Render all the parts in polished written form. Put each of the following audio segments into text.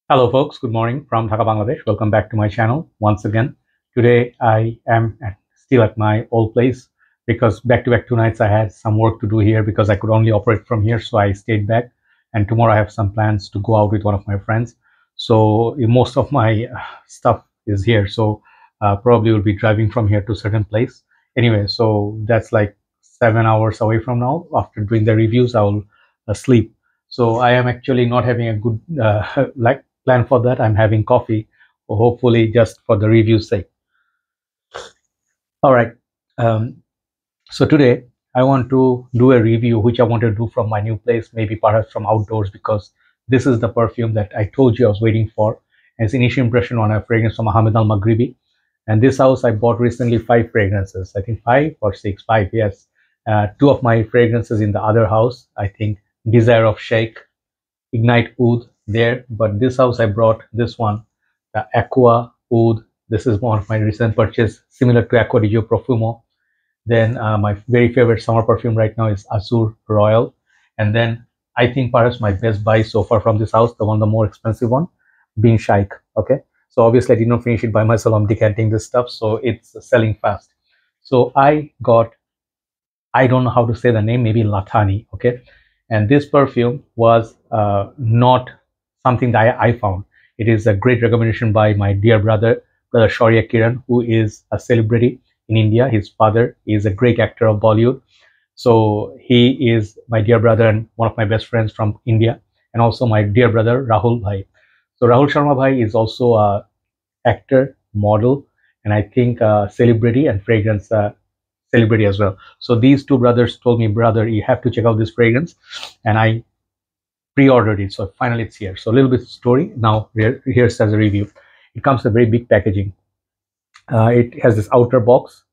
Hello folks, good morning from Dhaka, Bangladesh. Welcome back to my channel once again. Today I am still at my old place because back-to-back 2 nights I had some work to do here because I could only operate from here, so I stayed back. And tomorrow I have some plans to go out with one of my friends. So most of my stuff is here, so probably will be driving from here to a certain place. Anyway, so that's like 7 hours away from now. After doing the reviews, I will sleep. So I am actually not having a good like plan for that. I'm having coffee, hopefully just for the review's sake. All right. Um, so today I want to do a review, which I want to do from my new place, maybe perhaps from outdoors, because this is the perfume that I told you I was waiting for. As initial impression on a fragrance from Ahmed Al Maghribi. And this house I bought recently 5 fragrances. I think 5 or 6, 5, yes. Two of my fragrances in the other house. I think Desire of Sheikh, Ignite Oud there, but this house I brought this one, the Aqua Oud. This is one of my recent purchase, similar to Aqua di Gio Profumo. Then my very favorite summer perfume right now is Azure Royal. And then I think perhaps my best buy so far from this house, the more expensive one, being Sheikh. Okay, so obviously I did not finish it by myself. I'm decanting this stuff, so it's selling fast. So I got, I don't know how to say the name, maybe Laathani. Okay, and this perfume was not something that I found. It is a great recommendation by my dear brother Shaurya Kiran, who is a celebrity in India. His father is a great actor of Bollywood. So he is my dear brother and one of my best friends from India, and also my dear brother Rahul Bhai. So Rahul Sharma Bhai is also a actor, model, and I think celebrity and fragrance celebrity as well. So these two brothers told me, brother, you have to check out this fragrance, and I pre-ordered it. So finally it's here. So a little bit of story. Now here's as a review. It comes with very big packaging. It has this outer box.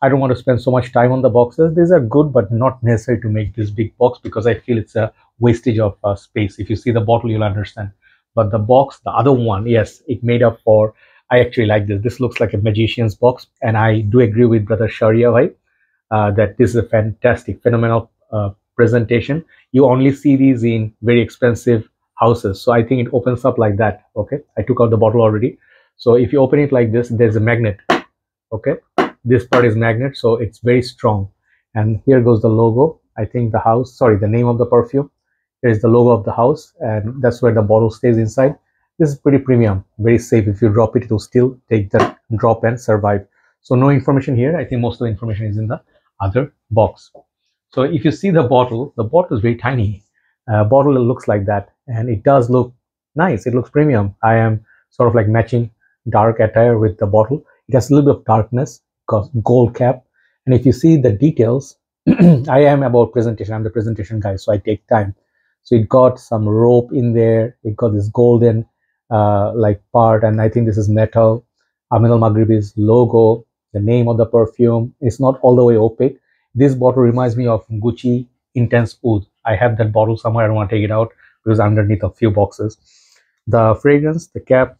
I don't want to spend so much time on the boxes. These are good, but not necessary to make this big box because I feel it's a wastage of space. If you see the bottle, you'll understand. But the box, the other one, yes, it made up for. I actually like this. This looks like a magician's box, and I do agree with brother Shaurya Bhai that this is a fantastic, phenomenal presentation. You only see these in very expensive houses, so I think it opens up like that. Okay, I took out the bottle already. So if you open it like this, there's a magnet. Okay, this part is magnet, so it's very strong. And here goes the logo. I think the house, sorry, the name of the perfume. Here's the logo of the house, and that's where the bottle stays inside. This is pretty premium, very safe. If you drop it, it will still take the drop and survive. So no information here. I think most of the information is in the other box. So if you see the bottle is very tiny. Bottle looks like that, and it does look nice. It looks premium. I am sort of like matching dark attire with the bottle. It has a little bit of darkness because gold cap. And if you see the details, I am about presentation. I'm the presentation guy, so I take time. So it got some rope in there. It got this golden like part, and I think this is metal. Ahmed Al Maghribi's logo, the name of the perfume. It's not all the way opaque. This bottle reminds me of Gucci Intense Oud. I have that bottle somewhere. I don't want to take it out because underneath a few boxes. The fragrance, the cap,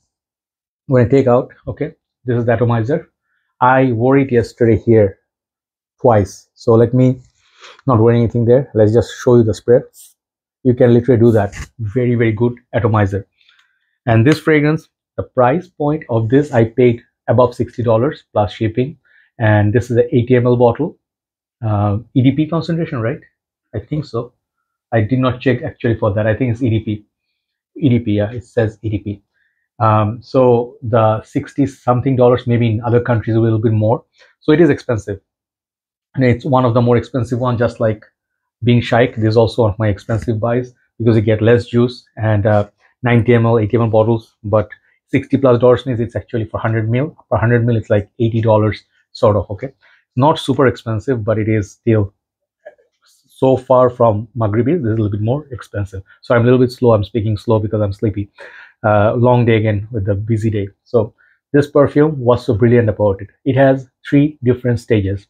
when I take out, okay, this is the atomizer. I wore it yesterday here twice. So let me not wear anything there. Let's just show you the spray. You can literally do that. Very, very good atomizer. And this fragrance, the price point of this, I paid above $60 plus shipping. And this is an 80 ml bottle. EDP concentration, right? I think so. I did not check actually for that. I think it's EDP. EDP, yeah, it says EDP. So the 60 something dollars, maybe in other countries a little bit more. So it is expensive. And it's one of the more expensive ones, just like being Sheikh. This is also one of my expensive buys because you get less juice and 90 ml, 80 ml bottles, but $60+ means it's actually for 100 ml. For 100 ml, it's like $80 sort of, okay? Not super expensive, but it is still so far from Maghribi. This is a little bit more expensive. So I'm a little bit slow. I'm speaking slow because I'm sleepy. Long day again with the busy day. So this perfume was so brilliant about it. It has 3 different stages.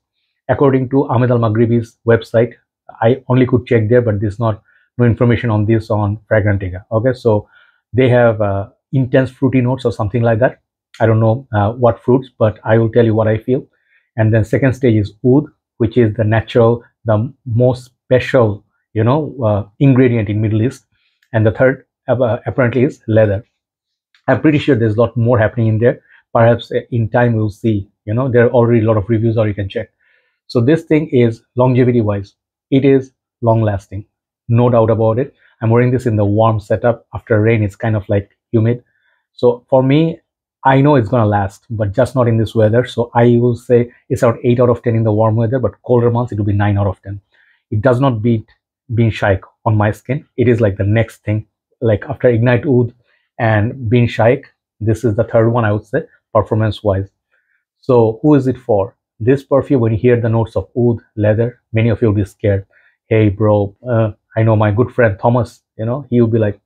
According to Ahmed Al Maghribi's website, I only could check there, but there's no information on this on Fragrantica. Okay, so they have intense fruity notes or something like that. I don't know what fruits, but I will tell you what I feel. And then second stage is oud, which is the natural, the most special, ingredient in Middle East. And the third apparently is leather. I'm pretty sure there's a lot more happening in there. Perhaps in time we'll see. There are already a lot of reviews, or you can check. So this thing is longevity wise, it is long lasting, no doubt about it. I'm wearing this in the warm setup. After rain, it's kind of like humid. So for me, I know it's gonna last, but just not in this weather. So I will say it's around 8 out of 10 in the warm weather, but colder months it will be 9 out of 10. It does not beat Bin Shaikh on my skin. It is like the next thing. Like after Ignite Oud and Bin Shaikh, this is the third one, I would say, performance wise. So who is it for? This perfume, when you hear the notes of oud, leather, many of you will be scared. Hey bro, I know my good friend Thomas, he will be like,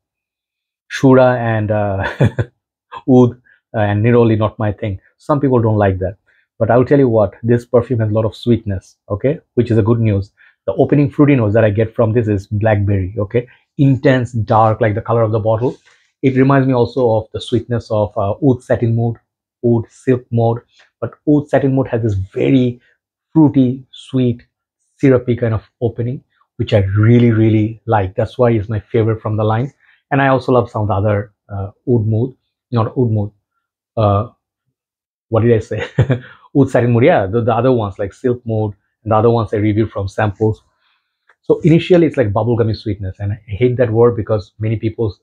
Shura and oud and Niroli, not my thing. Some people don't like that. But I'll tell you what, this perfume has a lot of sweetness, okay, which is a good news. The opening fruity notes that I get from this is blackberry, okay, intense, dark, like the color of the bottle. It reminds me also of the sweetness of oud satin mood, oud silk mode, but oud satin mood has this very fruity, sweet, syrupy kind of opening, which I really, really like. That's why it's my favorite from the line. And I also love some of the other oud mood, not oud mood. What did I say? Oud satin mood, yeah, the other ones like silk mode, and the other ones I reviewed from samples. So initially it's like bubblegummy sweetness, and I hate that word because many people,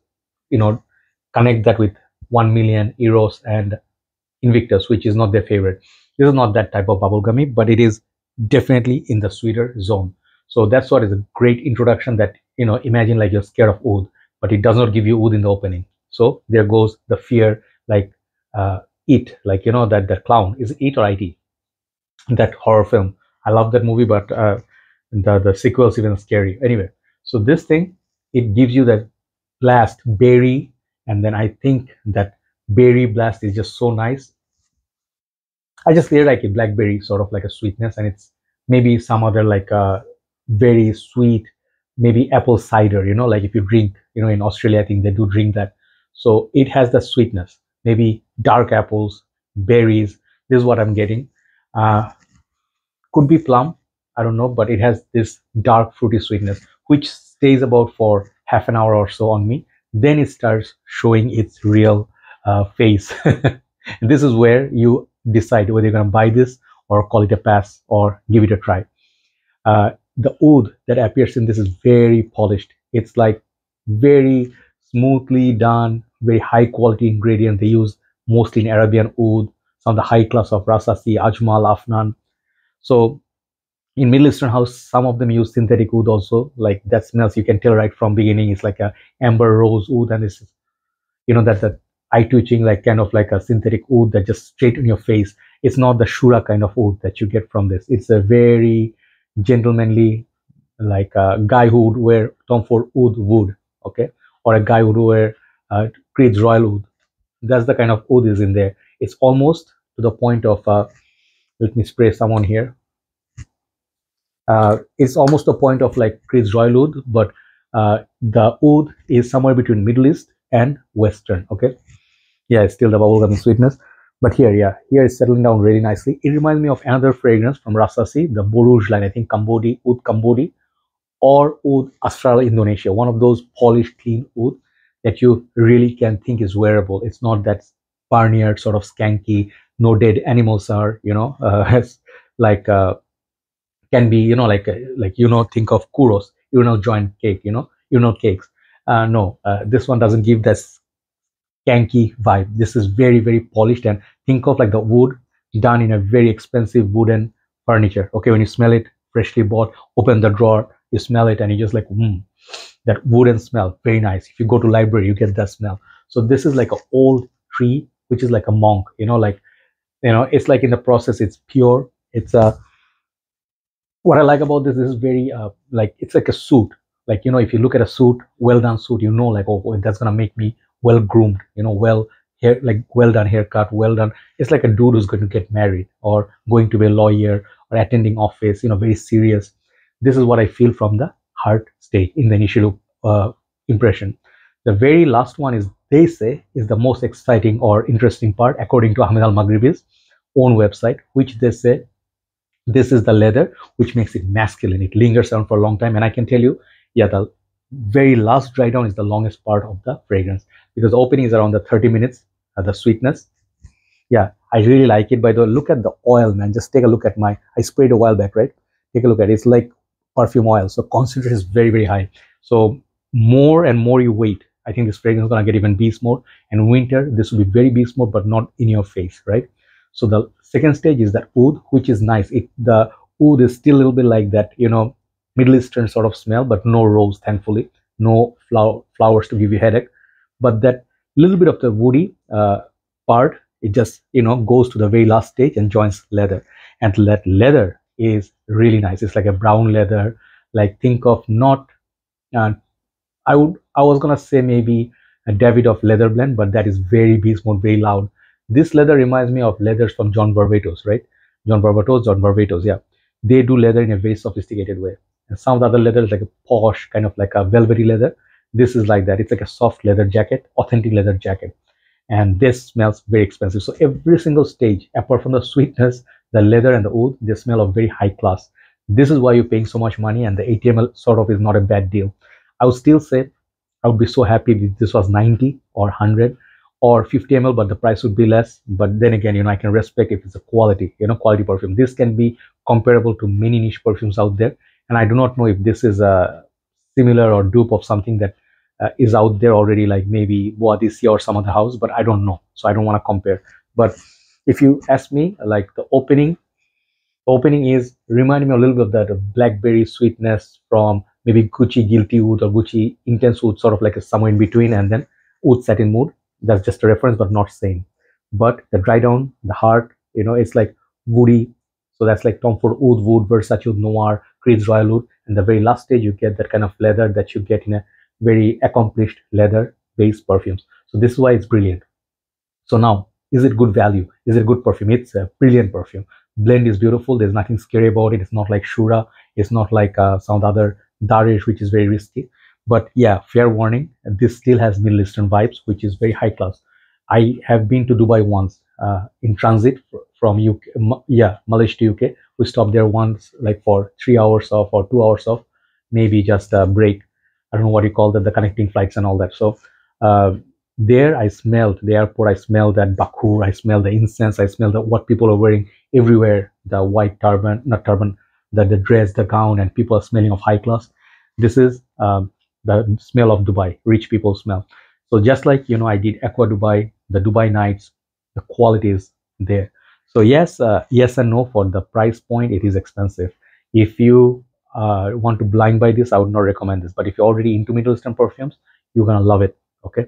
connect that with 1 million Eros and Invictus, which is not their favorite. This is not that type of bubblegummy, but it is definitely in the sweeter zone. So that's what is a great introduction. That imagine like you're scared of oud, but it does not give you oud in the opening. So there goes the fear, like It, like that the clown, is it or IT? That horror film. I love that movie, but the sequel is even scary. Anyway, so this thing, it gives you that blast berry, and then I think that berry blast is just so nice. I just really like it. Blackberry, sort of like a sweetness, and it's maybe some other like a very sweet, maybe apple cider. Like if you drink, in Australia, I think they do drink that. So it has the sweetness, maybe dark apples, berries. This is what I'm getting. Could be plum, I don't know, but it has this dark fruity sweetness, which stays about for half an hour or so on me. Then it starts showing its real face. And this is where you decide whether you're going to buy this or call it a pass or give it a try. The oud that appears in this is very polished. It's like very smoothly done, very high quality ingredient. They use mostly in Arabian oud, some of the high class of Rasasi, Ajmal, Afnan. So in Middle Eastern house, some of them use synthetic oud also. Like that smells, you can tell right from beginning. It's like a amber rose oud, and it's that eye twitching, like kind of like a synthetic oud that just straight in your face. It's not the Shura kind of oud that you get from this. It's a very gentlemanly, like a guy who would wear Tom Ford oud wood, okay, or a guy who would wear Creed's Royal oud. That's the kind of oud is in there. It's almost to the point of let me spray someone here. It's almost the point of like Creed's Royal oud, but the oud is somewhere between Middle East and Western. Okay, yeah, it's still the bubblegum sweetness, but here it's settling down really nicely. It reminds me of another fragrance from Rasasi, the Borouge line, I think Kambodi, Oud Kambodi, or Oud Astral Indonesia, one of those polished clean oud that you really can think is wearable. It's not that barnyard sort of skanky, no dead animals are, like can be, like think of Kuros, joint cake, cakes. No, this one doesn't give that skanky vibe. This is very, very polished, and think of like the wood done in a very expensive wooden furniture. Okay, when you smell it, freshly bought, open the drawer, you smell it, and you just like, that wooden smell, very nice. If you go to library, you get that smell. So this is like an old tree, which is like a monk, it's like in the process, it's pure. It's a what I like about this is very like it's like a suit. Like if you look at a suit, well done suit, like, oh, that's gonna make me well groomed, well hair, like well done haircut, well done. It's like a dude who's going to get married or going to be a lawyer or attending office, very serious. This is what I feel from the heart state in the initial impression. The very last one is, they say, is the most exciting or interesting part, according to Ahmed Al Maghribi's own website, which they say this is the leather which makes it masculine. It lingers around for a long time, and I can tell you, yeah, the very last dry down is the longest part of the fragrance, because the opening is around the 30 minutes, the sweetness. Yeah, I really like it. By the way, look at the oil, man. Just take a look at my, I sprayed a while back, right? Take a look at it. It's like perfume oil. So concentration is very, very high. So more and more you wait, I think this fragrance is gonna get even beast mode. And winter, this will be very beast mode, but not in your face, right? So the second stage is that oud, which is nice. The oud is still a little bit like that, Middle Eastern sort of smell, but no rose, thankfully. No flowers to give you headache. But that little bit of the woody part, it just goes to the very last stage and joins leather. And that leather is really nice. It's like a brown leather. Like, think of not uh, I was gonna say maybe a Davidoff leather blend, but that is very beast mode, very loud. This leather reminds me of leathers from John Barbatos, right? John Barbatos, yeah. They do leather in a very sophisticated way. And some of the other leather is like a posh, kind of like a velvety leather. This is like that. It's like a soft leather jacket, authentic leather jacket. And this smells very expensive. So every single stage, apart from the sweetness, the leather and the oud, they smell of very high class. This is why you're paying so much money, and the 80 ml sort of is not a bad deal. I would still say I would be so happy if this was 90 or 100 or 50 ml, but the price would be less. But then again, I can respect if it's a quality, quality perfume. This can be comparable to many niche perfumes out there. And I do not know if this is a similar or dupe of something that is out there already, like maybe Boadicea or some other house, but I don't know. So I don't want to compare. But if you ask me, like the opening is reminding me a little bit of that blackberry sweetness from maybe Gucci Guilty Oud or Gucci Intense Oud, sort of like a somewhere in between, and then Oud Satin Mood. That's just a reference, but not same. But the dry down, the heart, it's like woody. So that's like Tom Ford Oud, Wood, Versace Oud Noir, Creed's Royal Oud. And the very last stage, you get that kind of leather that you get in a very accomplished leather-based perfumes. So this is why it's brilliant. So now, is it good value? Is it good perfume? It's a brilliant perfume. Blend is beautiful. There's nothing scary about it. It's not like Shura. It's not like some of the other Darish, which is very risky. But yeah, fair warning, this still has Middle Eastern vibes, which is very high class. I have been to Dubai once in transit from UK, Malaysia to UK. We stopped there once, like for 3 hours off or 2 hours off, maybe just a break. I don't know what you call that, the connecting flights and all that. So there I smelled the airport, I smelled that bakur, I smelled the incense, I smelled what people are wearing everywhere, the white turban, not turban, the dress, the gown, and people are smelling of high class. This is the smell of Dubai, rich people smell. So just like, I did Aqua Dubai, the Dubai nights, the quality is there. So yes, yes and no. For the price point, it is expensive. If you want to blind buy this, I would not recommend this. But if you're already into Middle Eastern perfumes, you're gonna love it. Okay.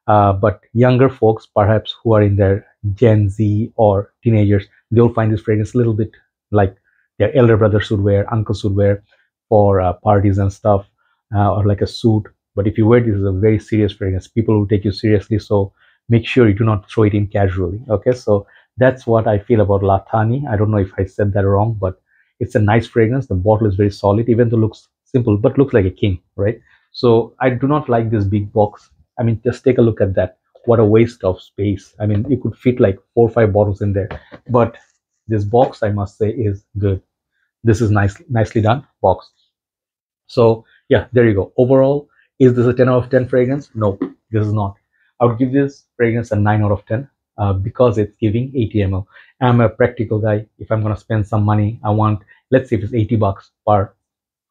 But younger folks, perhaps who are in their Gen Z or teenagers, they'll find this fragrance a little bit like their elder brothers would wear, uncles would wear for parties and stuff, or like a suit. But if you wear this, is a very serious fragrance. People will take you seriously. So make sure you do not throw it in casually. Okay. So that's what I feel about Laathani. I don't know if I said that wrong, but it's a nice fragrance. The bottle is very solid, even though it looks simple, but looks like a king, right? So I do not like this big box. I mean, just take a look at that. What a waste of space. I mean, you could fit like 4 or 5 bottles in there. But this box, I must say, is good. This is nicely done box. So yeah, there you go. Overall, is this a 10 out of 10 fragrance? No, this is not. I would give this fragrance a 9 out of 10 because it's giving 80 ml. I'm a practical guy. If I'm going to spend some money, I want, let's say if it's 80 bucks per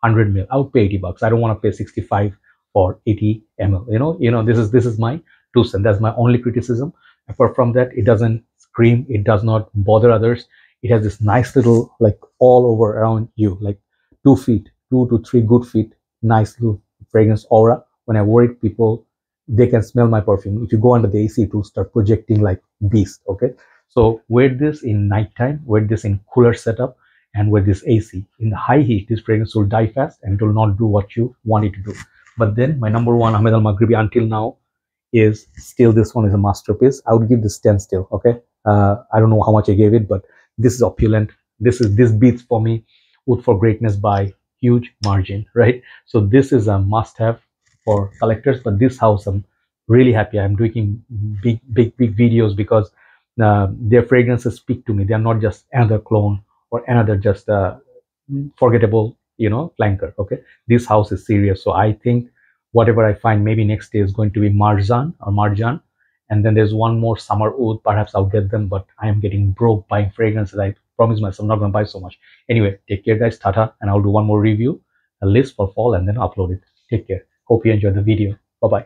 100 ml, I would pay 80 bucks. I don't want to pay 65 for 80 ml. This is my 2 cents. That's my only criticism. Apart from that, it doesn't scream. It does not bother others. It has this nice little, like, all over around you, like 2 feet, 2 to 3 good feet, nice little fragrance aura. When I wear it, people, they can smell my perfume. If you go under the AC, it will start projecting like beast. Okay, so wear this in nighttime, wear this in cooler setup, and wear this AC. In the high heat, this fragrance will die fast and it will not do what you want it to do. But then my number one Ahmed Al Maghribi until now is still, this one is a masterpiece. I would give this 10 still. Okay, I don't know how much I gave it, but this is opulent. This beats for me Oud for Greatness by huge margin, right? So this is a must-have for collectors. But this house, I'm really happy. I'm doing big videos because their fragrances speak to me. They are not just another clone or another just forgettable, flanker. Okay, this house is serious. So I think whatever I find, maybe next day is going to be Marjan, And then there's one more summer oud. Perhaps I'll get them, but I am getting broke buying fragrances. I promise myself I'm not going to buy so much. Anyway, take care, guys. Tata. And I'll do one more review, a list for fall, and then upload it. Take care. Hope you enjoyed the video. Bye bye.